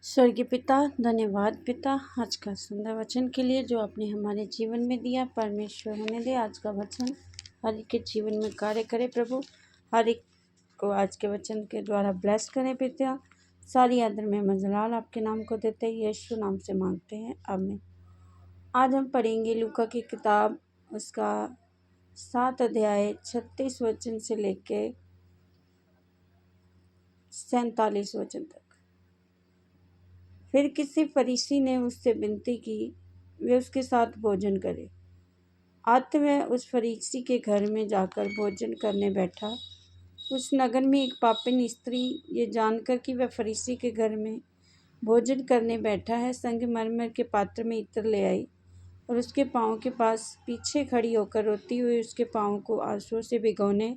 स्वर्गीय पिता, धन्यवाद पिता आज का सुंदर वचन के लिए जो आपने हमारे जीवन में दिया। परमेश्वर होने दे आज का वचन हर एक के जीवन में कार्य करे प्रभु। हर एक को आज के वचन के द्वारा ब्लेस करें पिता। सारी आदर में मजलाल आपके नाम को देते हैं, यीशु नाम से मांगते हैं, आमीन। आज हम पढ़ेंगे लूका की किताब उसका 7 अध्याय 36 वचन से लेके 47 वचन तक। फिर किसी फरीसी ने उससे विनती की वे उसके साथ भोजन करे। अतः वह उस फरीसी के घर में जाकर भोजन करने बैठा। उस नगर में एक पापिन स्त्री ये जानकर कि वह फरीसी के घर में भोजन करने बैठा है, संगमरमर के पात्र में इत्र ले आई और उसके पाँव के पास पीछे खड़ी होकर रोती हुई उसके पाँव को आंसुओं से भिगोने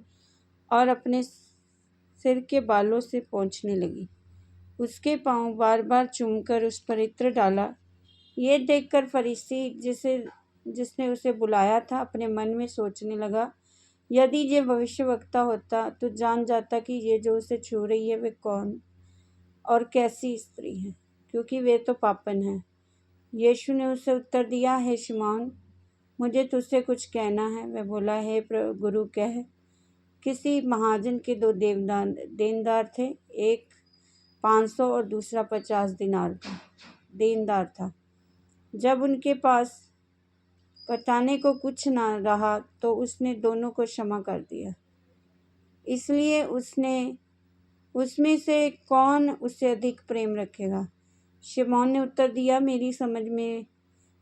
और अपने सिर के बालों से पोंछने लगी। उसके पाँव बार बार चूमकर उस पर इत्र डाला। ये देखकर फरीसी जिसने उसे बुलाया था अपने मन में सोचने लगा, यदि ये भविष्यवक्ता होता तो जान जाता कि ये जो उसे छू रही है वे कौन और कैसी स्त्री है, क्योंकि वे तो पापन है। यीशु ने उसे उत्तर दिया, हे शिमोन, मुझे तुझसे कुछ कहना है। वह बोला, हे गुरु कह। किसी महाजन के 2 देनदार थे, एक 500 और दूसरा 50 देनदार था। जब उनके पास पटाने को कुछ न रहा तो उसने दोनों को क्षमा कर दिया। इसलिए उसमें से कौन उससे अधिक प्रेम रखेगा? शिमोन ने उत्तर दिया, मेरी समझ में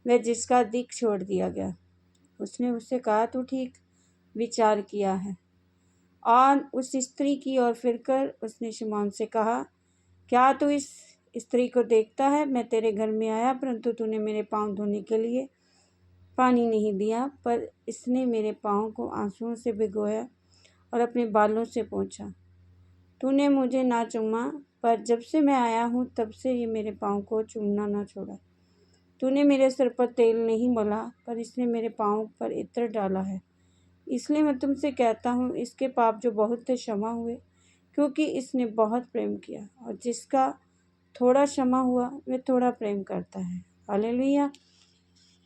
वह जिसका अधिक छोड़ दिया गया। उसने उससे कहा, तू ठीक विचार किया है। और उस स्त्री की ओर फिरकर उसने शिमोन से कहा, क्या तू इस स्त्री को देखता है? मैं तेरे घर में आया परंतु तूने मेरे पाँव धोने के लिए पानी नहीं दिया, पर इसने मेरे पाँव को आंसुओं से भिगोया और अपने बालों से पोंछा। तूने मुझे ना चूमा, पर जब से मैं आया हूँ तब से ये मेरे पाँव को चूमना ना छोड़ा। तूने मेरे सिर पर तेल नहीं मला, पर इसने मेरे पाँव पर इत्र डाला है। इसलिए मैं तुमसे कहता हूँ, इसके पाप जो बहुत थे क्षमा हुए, क्योंकि इसने बहुत प्रेम किया। और जिसका थोड़ा क्षमा हुआ वह थोड़ा प्रेम करता है। हालेलुया।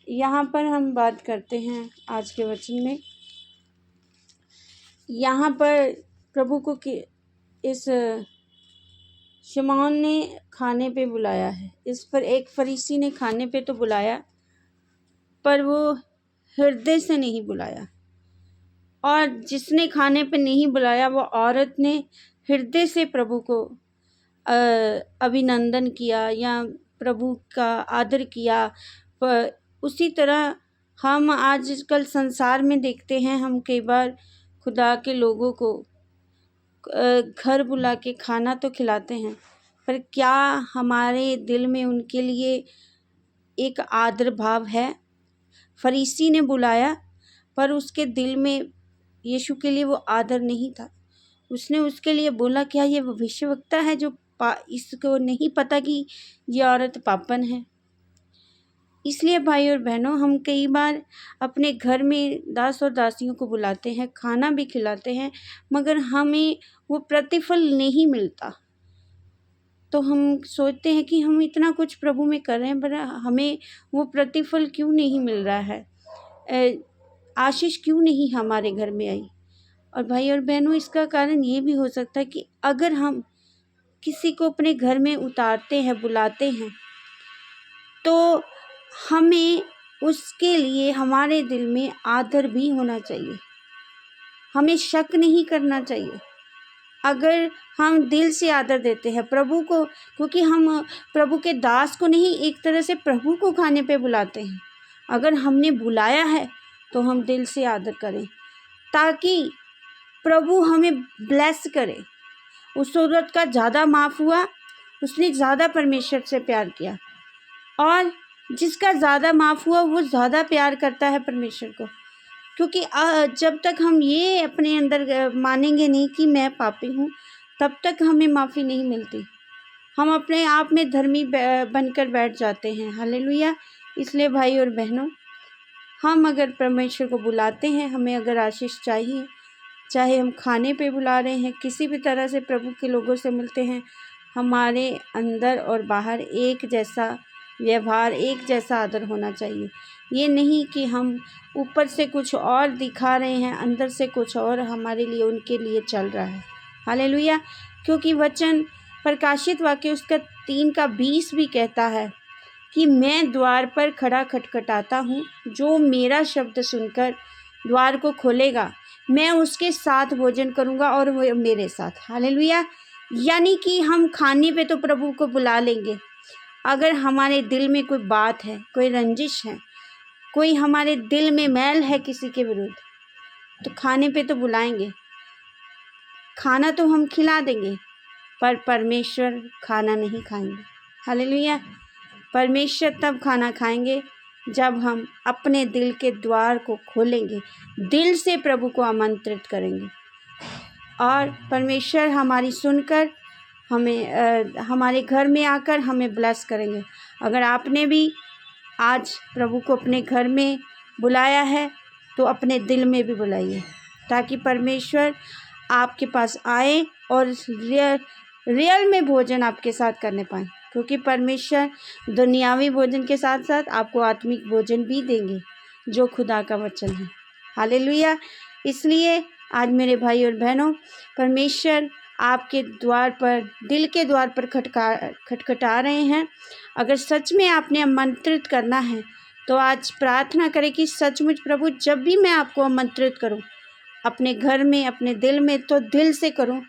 यहाँ पर हम बात करते हैं आज के वचन में। यहाँ पर प्रभु को कि इस शिमोन ने खाने पे बुलाया है। इस पर एक फरीसी ने खाने पे तो बुलाया, पर वो हृदय से नहीं बुलाया। और जिसने खाने पे नहीं बुलाया वो औरत ने हृदय से प्रभु को अभिनंदन किया या प्रभु का आदर किया। पर उसी तरह हम आजकल संसार में देखते हैं, हम कई बार खुदा के लोगों को घर बुला के खाना तो खिलाते हैं, पर क्या हमारे दिल में उनके लिए एक आदर भाव है? फरीसी ने बुलाया पर उसके दिल में यीशु के लिए वो आदर नहीं था। उसने उसके लिए बोला, क्या ये भविष्यवक्ता है जो इसको नहीं पता कि ये औरत पापन है? इसलिए भाई और बहनों, हम कई बार अपने घर में दास और दासियों को बुलाते हैं, खाना भी खिलाते हैं, मगर हमें वो प्रतिफल नहीं मिलता। तो हम सोचते हैं कि हम इतना कुछ प्रभु में कर रहे हैं, पर हमें वो प्रतिफल क्यों नहीं मिल रहा है, आशीष क्यों नहीं हमारे घर में आई? और भाई और बहनों, इसका कारण ये भी हो सकता है कि अगर हम किसी को अपने घर में उतारते हैं, बुलाते हैं, तो हमें उसके लिए हमारे दिल में आदर भी होना चाहिए। हमें शक नहीं करना चाहिए। अगर हम दिल से आदर देते हैं प्रभु को, क्योंकि हम प्रभु के दास को नहीं, एक तरह से प्रभु को खाने पे बुलाते हैं। अगर हमने बुलाया है तो हम दिल से आदर करें, ताकि प्रभु हमें ब्लेस करे। उस औरत का ज़्यादा माफ़ हुआ, उसने ज़्यादा परमेश्वर से प्यार किया, और जिसका ज़्यादा माफ़ हुआ वो ज़्यादा प्यार करता है परमेश्वर को। क्योंकि जब तक हम ये अपने अंदर मानेंगे नहीं कि मैं पापी हूँ, तब तक हमें माफ़ी नहीं मिलती। हम अपने आप में धर्मी बनकर बैठ जाते हैं। हालेलुया। इसलिए भाई और बहनों, हम अगर परमेश्वर को बुलाते हैं, हमें अगर आशीष चाहिए, चाहे हम खाने पे बुला रहे हैं, किसी भी तरह से प्रभु के लोगों से मिलते हैं, हमारे अंदर और बाहर एक जैसा व्यवहार, एक जैसा आदर होना चाहिए। ये नहीं कि हम ऊपर से कुछ और दिखा रहे हैं, अंदर से कुछ और हमारे लिए उनके लिए चल रहा है। हालेलुया। क्योंकि वचन प्रकाशित वाक्य उसका 3:20 भी कहता है कि मैं द्वार पर खड़ा खटखटाता हूँ, जो मेरा शब्द सुनकर द्वार को खोलेगा, मैं उसके साथ भोजन करूँगा और वो मेरे साथ। हालेलुया। यानी कि हम खाने पे तो प्रभु को बुला लेंगे, अगर हमारे दिल में कोई बात है, कोई रंजिश है, कोई हमारे दिल में मैल है किसी के विरुद्ध, तो खाने पे तो बुलाएंगे, खाना तो हम खिला देंगे, पर परमेश्वर खाना नहीं खाएंगे। हालेलुया। परमेश्वर तब खाना खाएंगे जब हम अपने दिल के द्वार को खोलेंगे, दिल से प्रभु को आमंत्रित करेंगे, और परमेश्वर हमारी सुनकर हमारे घर में आकर हमें ब्लेस करेंगे। अगर आपने भी आज प्रभु को अपने घर में बुलाया है तो अपने दिल में भी बुलाइए, ताकि परमेश्वर आपके पास आए और रियल में भोजन आपके साथ करने पाए। क्योंकि परमेश्वर दुनियावी भोजन के साथ साथ आपको आत्मिक भोजन भी देंगे, जो खुदा का वचन है। हालेलुया। इसलिए आज मेरे भाई और बहनों, परमेश्वर आपके द्वार पर, दिल के द्वार पर खटखटा रहे हैं। अगर सच में आपने आमंत्रित करना है तो आज प्रार्थना करें कि सचमुच प्रभु, जब भी मैं आपको आमंत्रित करूं अपने घर में, अपने दिल में, तो दिल से करूं,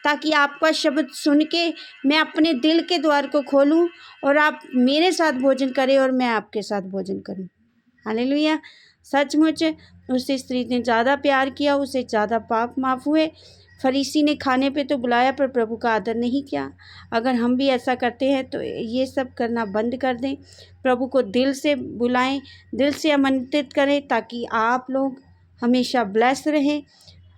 ताकि आपका शब्द सुन के मैं अपने दिल के द्वार को खोलूं और आप मेरे साथ भोजन करें और मैं आपके साथ भोजन करूं। हालेलुया। सचमुच उस स्त्री ने ज़्यादा प्यार किया, उसे ज़्यादा पाप माफ़ हुए। फरीसी ने खाने पे तो बुलाया पर प्रभु का आदर नहीं किया। अगर हम भी ऐसा करते हैं तो ये सब करना बंद कर दें, प्रभु को दिल से बुलाएं, दिल से आमंत्रित करें, ताकि आप लोग हमेशा ब्लेस रहें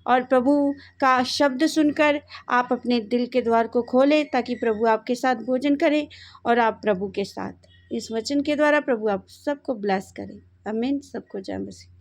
और प्रभु का शब्द सुनकर आप अपने दिल के द्वार को खोलें, ताकि प्रभु आपके साथ भोजन करें और आप प्रभु के साथ। इस वचन के द्वारा प्रभु आप सबको ब्लेस करें। आमीन। सबको जय मसीह।